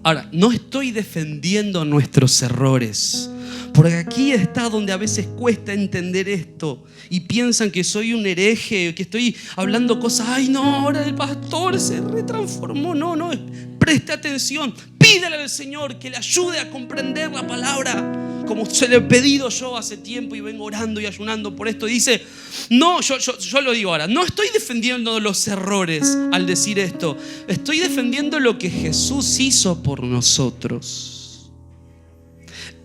Ahora, no estoy defendiendo nuestros errores, porque aquí está donde a veces cuesta entender esto y piensan que soy un hereje, que estoy hablando cosas. Ay, no, ahora el pastor se retransformó. No, preste atención, pídele al Señor que le ayude a comprender la palabra, como se le he pedido yo hace tiempo y vengo orando y ayunando por esto. Dice, no, yo lo digo ahora, no estoy defendiendo los errores al decir esto, estoy defendiendo lo que Jesús hizo por nosotros.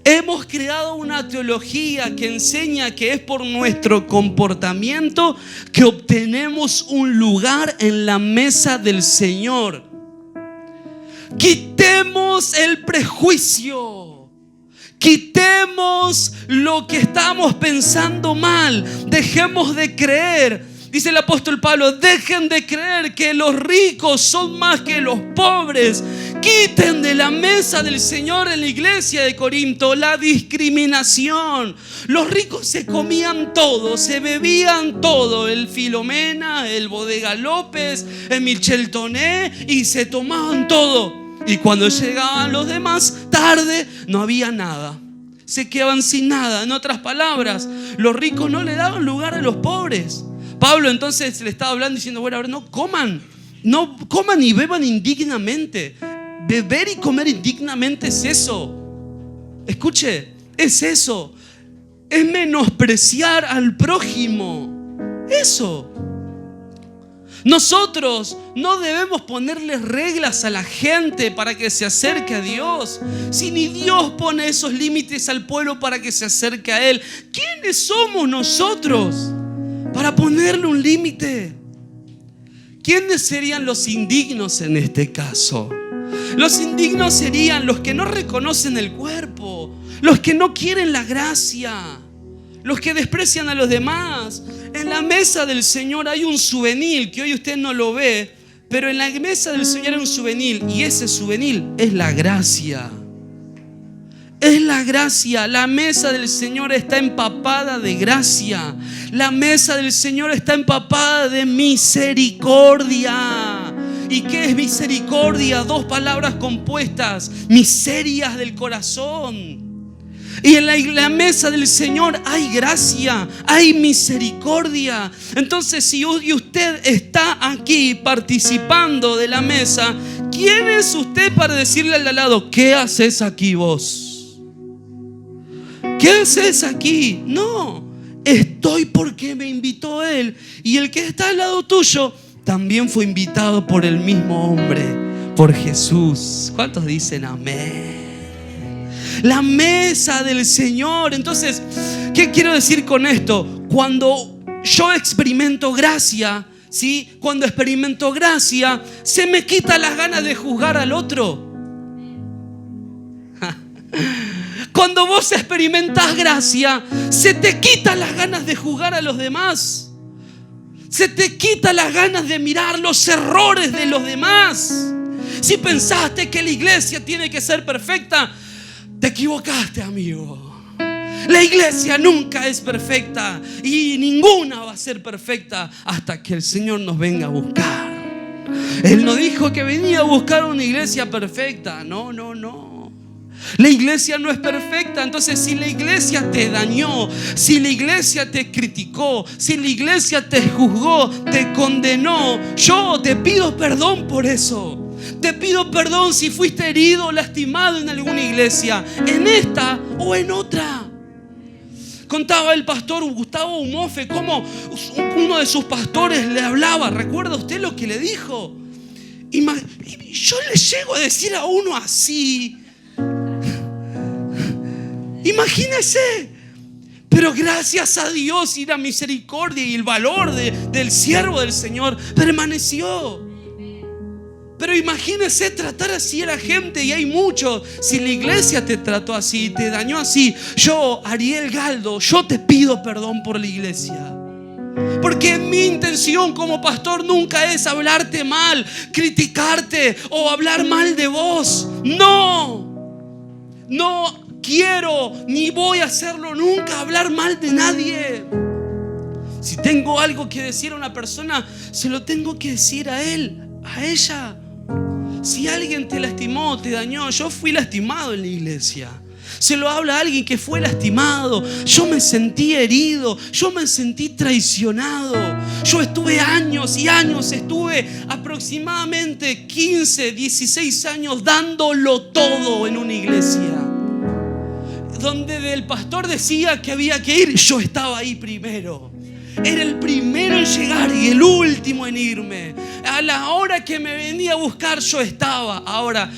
Hemos creado una teología que enseña que es por nuestro comportamiento que obtenemos un lugar en la mesa del Señor. Quitemos el prejuicio. Quitemos lo que estamos pensando mal. Dejemos de creer. Dice el apóstol Pablo, dejen de creer que los ricos son más que los pobres. Quiten de la mesa del Señor en la iglesia de Corinto la discriminación. Los ricos se comían todo, se bebían todo. El Filomena, el Bodega López, el Michel Toné, y se tomaban todo. Y cuando llegaban los demás, tarde, no había nada. Se quedaban sin nada. En otras palabras, los ricos no le daban lugar a los pobres. Pablo entonces le estaba hablando diciendo, bueno, ahora no coman y beban indignamente. Beber y comer indignamente es eso. Escuche, es eso. Es menospreciar al prójimo. Eso. Nosotros no debemos ponerle reglas a la gente para que se acerque a Dios. Si ni Dios pone esos límites al pueblo para que se acerque a Él, ¿quiénes somos nosotros para ponerle un límite? ¿Quiénes serían los indignos en este caso? Los indignos serían los que no reconocen el cuerpo, los que no quieren la gracia, los que desprecian a los demás. En la mesa del Señor hay un souvenir que hoy usted no lo ve, pero en la mesa del Señor hay un souvenir, y ese souvenir es la gracia. Es la gracia. La mesa del Señor está empapada de gracia. La mesa del Señor está empapada de misericordia. ¿Y qué es misericordia? Dos palabras compuestas: miserias del corazón. Y en la mesa del Señor hay gracia, hay misericordia. Entonces, si usted está aquí participando de la mesa, ¿quién es usted para decirle al de al lado, ¿qué haces aquí vos? ¿Qué haces aquí? No, estoy porque me invitó Él. Y el que está al lado tuyo también fue invitado por el mismo hombre, por Jesús. ¿Cuántos dicen amén? La mesa del Señor. Entonces, ¿qué quiero decir con esto? Cuando yo experimento gracia, ¿sí? Cuando experimento gracia, se me quita las ganas de juzgar al otro. Cuando vos experimentás gracia, se te quitan las ganas de juzgar a los demás. Se te quita las ganas de mirar los errores de los demás. Si pensaste que la iglesia tiene que ser perfecta, te equivocaste, amigo. La iglesia nunca es perfecta y ninguna va a ser perfecta hasta que el Señor nos venga a buscar. Él no dijo que venía a buscar una iglesia perfecta. No. La iglesia no es perfecta. Entonces, si la iglesia te dañó, si la iglesia te criticó, si la iglesia te juzgó, te condenó, yo te pido perdón por eso. Te pido perdón si fuiste herido o lastimado en alguna iglesia, en esta o en otra. Contaba el pastor Gustavo Umofe cómo uno de sus pastores le hablaba. ¿Recuerda usted lo que le dijo? Y yo le llego a decir a uno así. Imagínese. Pero gracias a Dios y la misericordia y el valor del siervo del Señor permaneció. Pero imagínese tratar así a la gente, y hay muchos. Si la iglesia te trató así, te dañó así, yo, Ariel Galdo, yo te pido perdón por la iglesia. Porque mi intención como pastor nunca es hablarte mal, criticarte o hablar mal de vos. No quiero ni voy a hacerlo nunca, hablar mal de nadie. Si tengo algo que decir a una persona, se lo tengo que decir a él, a ella. Si alguien te lastimó, te dañó, yo fui lastimado en la iglesia. Se lo habla a alguien que fue lastimado. Yo me sentí herido, yo me sentí traicionado. Yo estuve años y años, estuve aproximadamente 15, 16 años dándolo todo en una iglesia. Donde el pastor decía que había que ir, yo estaba ahí primero. Era el primero en llegar y el último en irme. A la hora que me venía a buscar yo estaba. Ahora,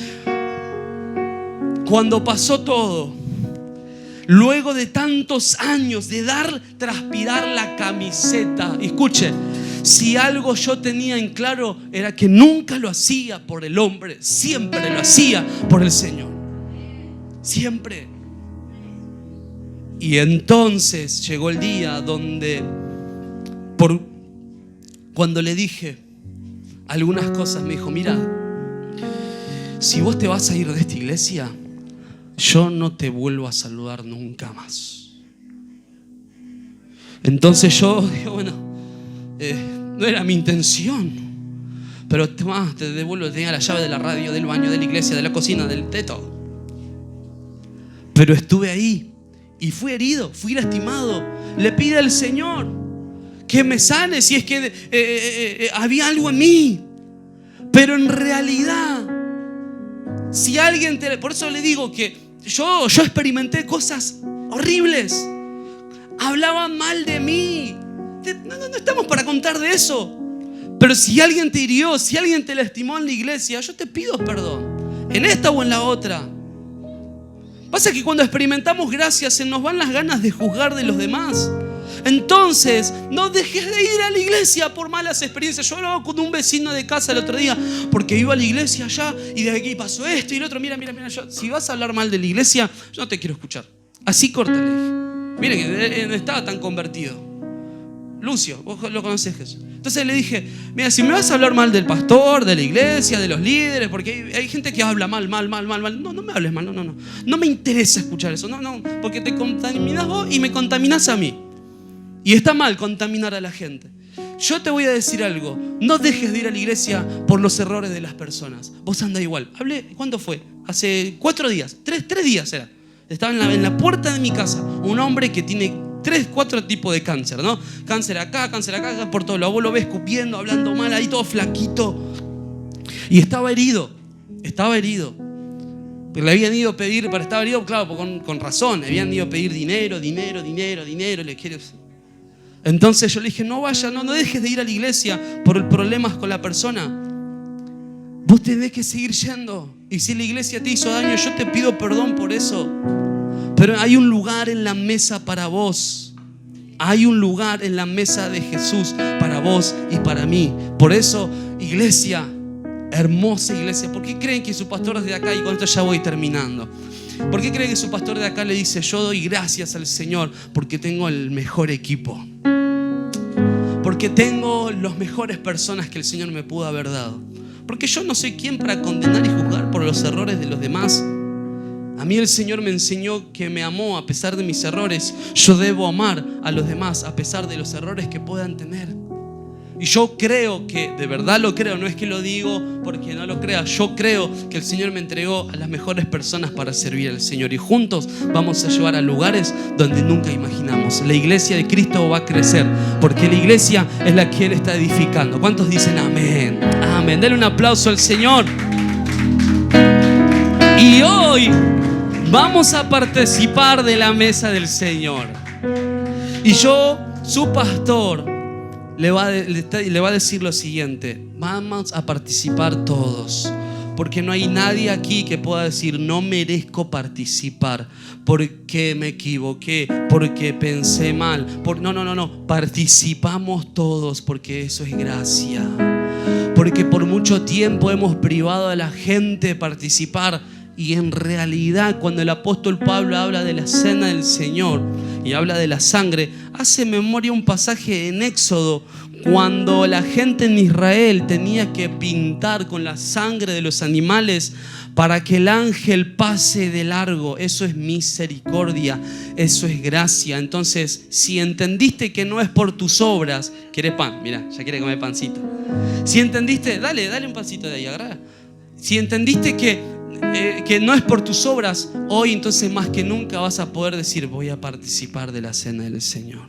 cuando pasó todo, luego de tantos años de transpirar la camiseta, escuche, si algo yo tenía en claro era que nunca lo hacía por el hombre, siempre lo hacía por el Señor. Siempre. Y entonces llegó el día donde cuando le dije algunas cosas, me dijo: mira, si vos te vas a ir de esta iglesia, yo no te vuelvo a saludar nunca más. Entonces yo digo, bueno, no era mi intención, pero te devuelvo, tenía la llave de la radio, del baño, de la iglesia, de la cocina, de todo. Pero estuve ahí y fui herido, fui lastimado. Le pido al Señor que me sane si es que había algo en mí. Pero en realidad, si alguien por eso le digo que yo experimenté cosas horribles. Hablaban mal de mí. No estamos para contar de eso. Pero si alguien te hirió, si alguien te lastimó en la iglesia, yo te pido perdón, en esta o en la otra. Pasa que cuando experimentamos gracia se nos van las ganas de juzgar de los demás. Entonces, no dejes de ir a la iglesia por malas experiencias. Yo hablaba con un vecino de casa el otro día, porque iba a la iglesia allá y de aquí pasó esto y el otro. Mira, si vas a hablar mal de la iglesia, yo no te quiero escuchar. Así córtale. Miren que no estaba tan convertido. Lucio, vos lo conocés, Jesús. Entonces le dije: mira, si me vas a hablar mal del pastor, de la iglesia, de los líderes, porque hay gente que habla mal. No me hables mal, no. No me interesa escuchar eso. No, porque te contaminas vos y me contaminas a mí. Y está mal contaminar a la gente. Yo te voy a decir algo: no dejes de ir a la iglesia por los errores de las personas. Vos andá igual. Hablé, ¿cuándo fue? Hace 4 días, 3 días era. Estaba en la puerta de mi casa un hombre que tiene 3, 4 tipos de cáncer, ¿no? Cáncer acá, por todo lado. Vos lo ves escupiendo, hablando mal, ahí todo flaquito. Y estaba herido. Pero le habían ido a pedir, pero estaba herido, claro, con razón. Le habían ido a pedir dinero. Le quiero... Entonces yo le dije, no vaya, no dejes de ir a la iglesia por problemas con la persona. Vos tenés que seguir yendo. Y si la iglesia te hizo daño, yo te pido perdón por eso. Pero hay un lugar en la mesa para vos. Hay un lugar en la mesa de Jesús para vos y para mí. Por eso, iglesia, hermosa iglesia, ¿por qué creen que su pastor desde acá, y con esto ya voy terminando, ¿por qué creen que su pastor de acá le dice, yo doy gracias al Señor porque tengo el mejor equipo? Porque tengo las mejores personas que el Señor me pudo haber dado. Porque yo no soy quien para condenar y juzgar por los errores de los demás. A mí el Señor me enseñó que me amó a pesar de mis errores. Yo debo amar a los demás a pesar de los errores que puedan tener. Y yo creo que, de verdad lo creo, no es que lo digo porque no lo crea. Yo creo que el Señor me entregó a las mejores personas para servir al Señor. Y juntos vamos a llevar a lugares donde nunca imaginamos. La iglesia de Cristo va a crecer porque la iglesia es la que Él está edificando. ¿Cuántos dicen amén? Amén. Dale un aplauso al Señor. Y hoy vamos a participar de la mesa del Señor. Y yo, su pastor, le va a decir lo siguiente: vamos a participar todos, porque no hay nadie aquí que pueda decir no merezco participar porque me equivoqué, porque pensé mal. No, participamos todos porque eso es gracia. Porque por mucho tiempo hemos privado a la gente de participar. Y en realidad, cuando el apóstol Pablo habla de la cena del Señor y habla de la sangre, hace memoria un pasaje en Éxodo, cuando la gente en Israel tenía que pintar con la sangre de los animales para que el ángel pase de largo. Eso es misericordia, eso es gracia. Entonces, si entendiste que no es por tus obras, ¿querés pan? Mirá, ya quiere comer pancito. Si entendiste, dale un pancito de ahí, agarrá. Si entendiste que no es por tus obras, hoy entonces más que nunca vas a poder decir voy a participar de la cena del Señor,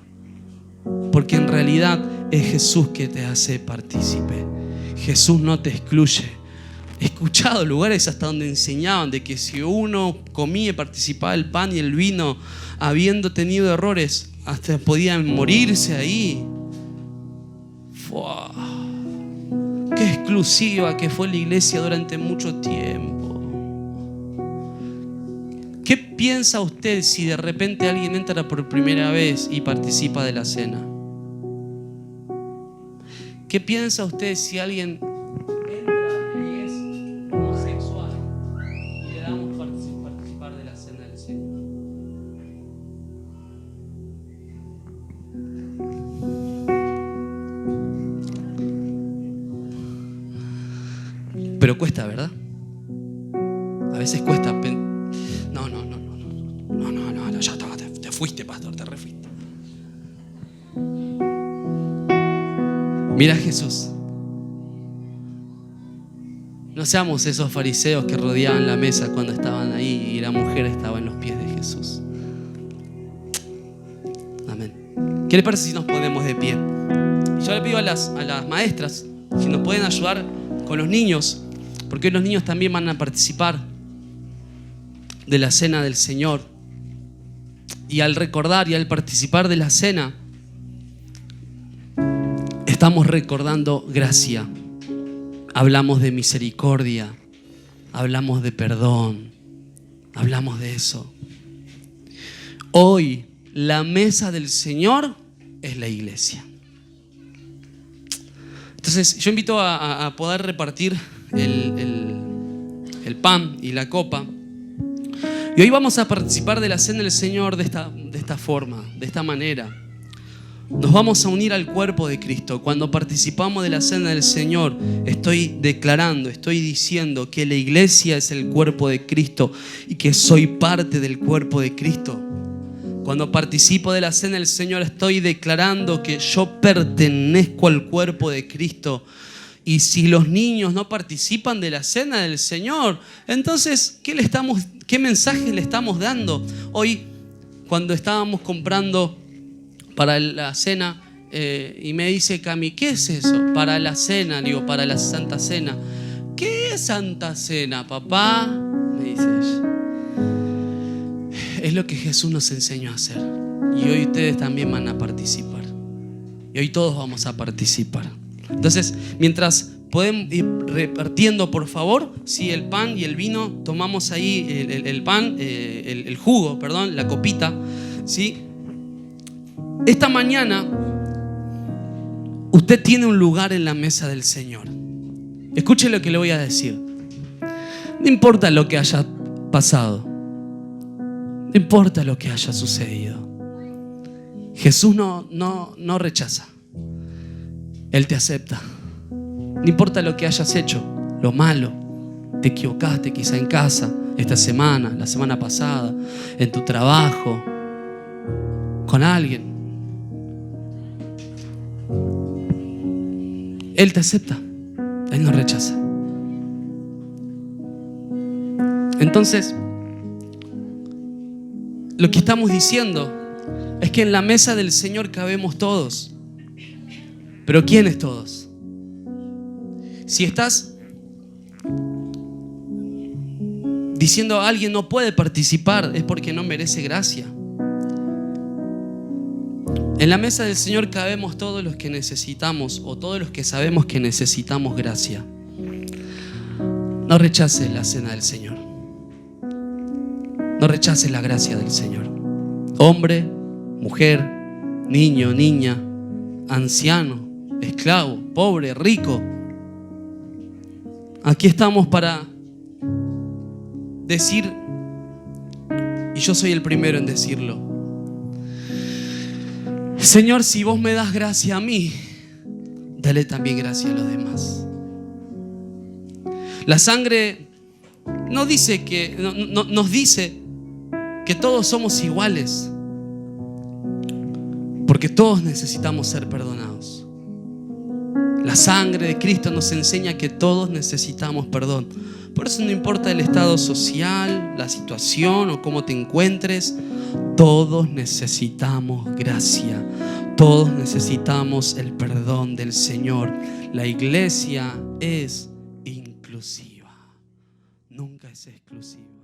porque en realidad es Jesús que te hace partícipe. Jesús no te excluye. He escuchado lugares hasta donde enseñaban de que si uno comía y participaba del pan y el vino habiendo tenido errores, hasta podían morirse ahí. ¡Fua! Qué exclusiva que fue la iglesia durante mucho tiempo. ¿Qué piensa usted si de repente alguien entra por primera vez y participa de la cena? ¿Qué piensa usted si alguien entra y es homosexual y le damos participar de la cena del Señor? Pero cuesta, ¿verdad? A veces cuesta. No, ya estaba, te fuiste, pastor, te refuiste. Mira a Jesús. No seamos esos fariseos que rodeaban la mesa cuando estaban ahí y la mujer estaba en los pies de Jesús. Amén. ¿Qué le parece si nos ponemos de pie? Yo le pido a las maestras si nos pueden ayudar con los niños, porque hoy los niños también van a participar de la cena del Señor. Y al recordar y al participar de la cena, estamos recordando gracia. Hablamos de misericordia, hablamos de perdón, hablamos de eso. Hoy la mesa del Señor es la iglesia. Entonces yo invito a poder repartir el pan y la copa. Y hoy vamos a participar de la cena del Señor de esta forma, de esta manera. Nos vamos a unir al cuerpo de Cristo. Cuando participamos de la cena del Señor, estoy declarando, estoy diciendo que la iglesia es el cuerpo de Cristo y que soy parte del cuerpo de Cristo. Cuando participo de la cena del Señor, estoy declarando que yo pertenezco al cuerpo de Cristo. Y si los niños no participan de la cena del Señor, entonces, ¿qué le estamos ¿Qué mensaje le estamos dando? Hoy, cuando estábamos comprando para la cena, y me dice Cami, ¿qué es eso? Para la cena, digo, para la Santa Cena. ¿Qué es Santa Cena, papá? Me dice ella. Es lo que Jesús nos enseñó a hacer. Y hoy ustedes también van a participar. Y hoy todos vamos a participar. Entonces, mientras pueden ir repartiendo, por favor, sí, el pan y el vino, tomamos ahí el pan, el jugo, perdón, la copita, ¿sí? Esta mañana usted tiene un lugar en la mesa del Señor. Escuche lo que le voy a decir. No importa lo que haya pasado, no importa lo que haya sucedido, Jesús no rechaza. Él te acepta. No importa lo que hayas hecho, lo malo, te equivocaste quizá en casa, esta semana, la semana pasada, en tu trabajo, con alguien. Él te acepta. Él no rechaza. Entonces, lo que estamos diciendo es que en la mesa del Señor cabemos todos. Pero ¿quiénes todos? Si estás diciendo a alguien no puede participar, es porque no merece gracia. En la mesa del Señor cabemos todos los que necesitamos, o todos los que sabemos que necesitamos gracia. No rechaces la cena del Señor. No rechaces la gracia del Señor. Hombre, mujer, niño, niña, anciano, esclavo, pobre, rico. Aquí estamos para decir, y yo soy el primero en decirlo: Señor, si vos me das gracia a mí, dale también gracia a los demás. La sangre nos dice que todos somos iguales, porque todos necesitamos ser perdonados. La sangre de Cristo nos enseña que todos necesitamos perdón. Por eso no importa el estado social, la situación o cómo te encuentres, todos necesitamos gracia. Todos necesitamos el perdón del Señor. La iglesia es inclusiva, nunca es exclusiva.